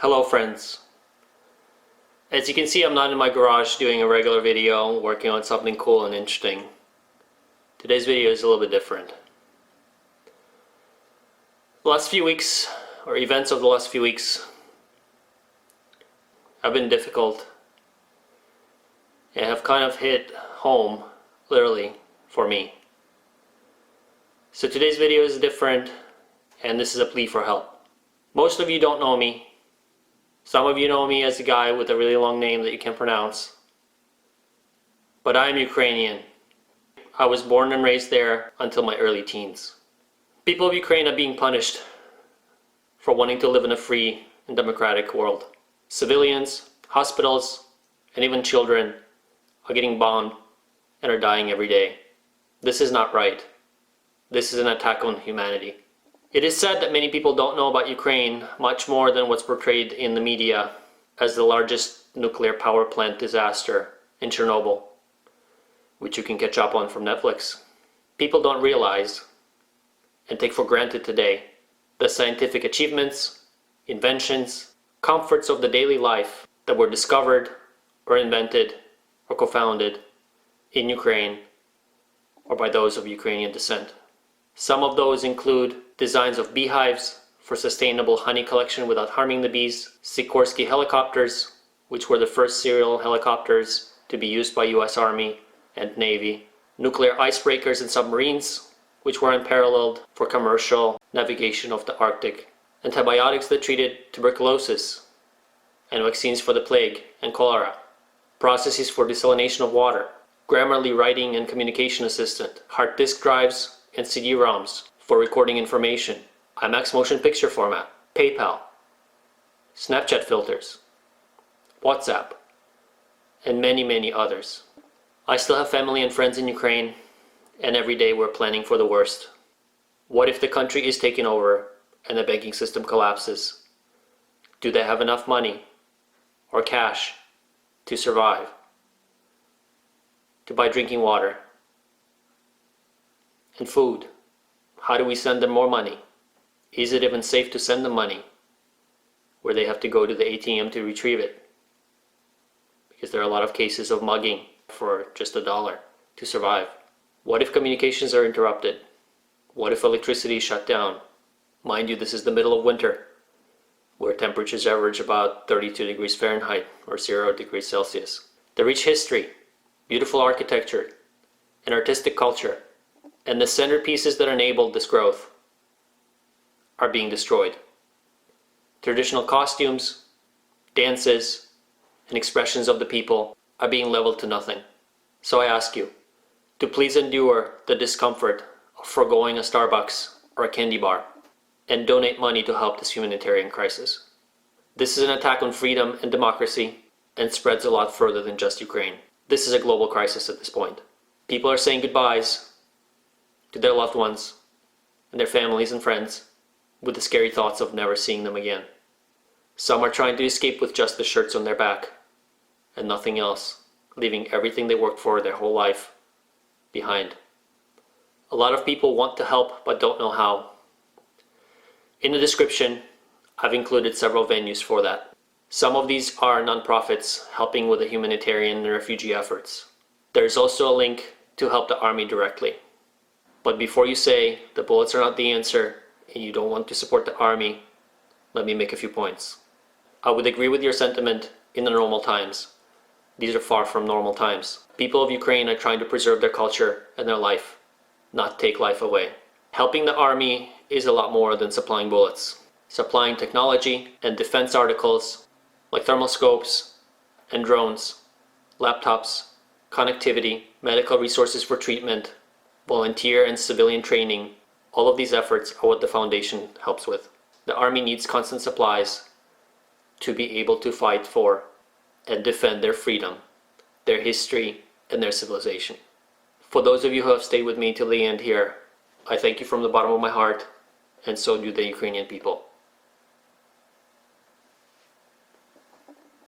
Hello friends. As you can see, I'm not in my garage doing a regular video, working on something cool and interesting. Today's video is a little bit different. The last few weeks, or events of the last few weeks, have been difficult and have kind of hit home, literally, for me. So today's video is different, and this is a plea for help. Most of you don't know me. Some of you know me as a guy with a really long name that you can't pronounce. But I'm Ukrainian. I was born and raised there until my early teens. People of Ukraine are being punished for wanting to live in a free and democratic world. Civilians, hospitals, and even children are getting bombed and are dying every day. This is not right. This is an attack on humanity. It is said that many people don't know about Ukraine much more than what's portrayed in the media as the largest nuclear power plant disaster in Chernobyl, which you can catch up on from Netflix. People don't realize and take for granted today the scientific achievements, inventions, comforts of the daily life that were discovered or invented or co-founded in Ukraine or by those of Ukrainian descent. Some of those include designs of beehives for sustainable honey collection without harming the bees, Sikorsky helicopters, which were the first serial helicopters to be used by US Army and Navy, nuclear icebreakers and submarines, which were unparalleled for commercial navigation of the Arctic, antibiotics that treated tuberculosis, and vaccines for the plague and cholera, processes for desalination of water, Grammarly writing and communication assistant, hard disk drives and CD-ROMs for recording information, IMAX motion picture format, PayPal, Snapchat filters, WhatsApp, and many, many others. I still have family and friends in Ukraine, and every day we're planning for the worst. What if the country is taken over and the banking system collapses? Do they have enough money or cash to survive, to buy drinking water and food? How do we send them more money? Is it even safe to send them money where they have to go to the ATM to retrieve it? Because there are a lot of cases of mugging for just $1 to survive. What if communications are interrupted? What if electricity is shut down? Mind you, this is the middle of winter, where temperatures average about 32 degrees Fahrenheit or 0 degrees Celsius. The rich history, beautiful architecture, and artistic culture, and the centerpieces that enabled this growth are being destroyed. Traditional costumes, dances, and expressions of the people are being leveled to nothing. So I ask you to please endure the discomfort of foregoing a Starbucks or a candy bar and donate money to help this humanitarian crisis. This is an attack on freedom and democracy and spreads a lot further than just Ukraine. This is a global crisis at this point. People are saying goodbyes to their loved ones and their families and friends with the scary thoughts of never seeing them again. Some are trying to escape with just the shirts on their back and nothing else, leaving everything they worked for their whole life behind. A lot of people want to help but don't know how. In the description, I've included several venues for that. Some of these are nonprofits helping with the humanitarian and refugee efforts. There is also a link to help the army directly. But before you say the bullets are not the answer and you don't want to support the army, let me make a few points. I would agree with your sentiment in the normal times. These are far from normal times. People of Ukraine are trying to preserve their culture and their life, not take life away. Helping the army is a lot more than supplying bullets. Supplying technology and defense articles like thermal scopes and drones, laptops, connectivity, medical resources for treatment, volunteer and civilian training, all of these efforts are what the foundation helps with. The army needs constant supplies to be able to fight for and defend their freedom, their history, and their civilization. For those of you who have stayed with me till the end here, I thank you from the bottom of my heart, and so do the Ukrainian people.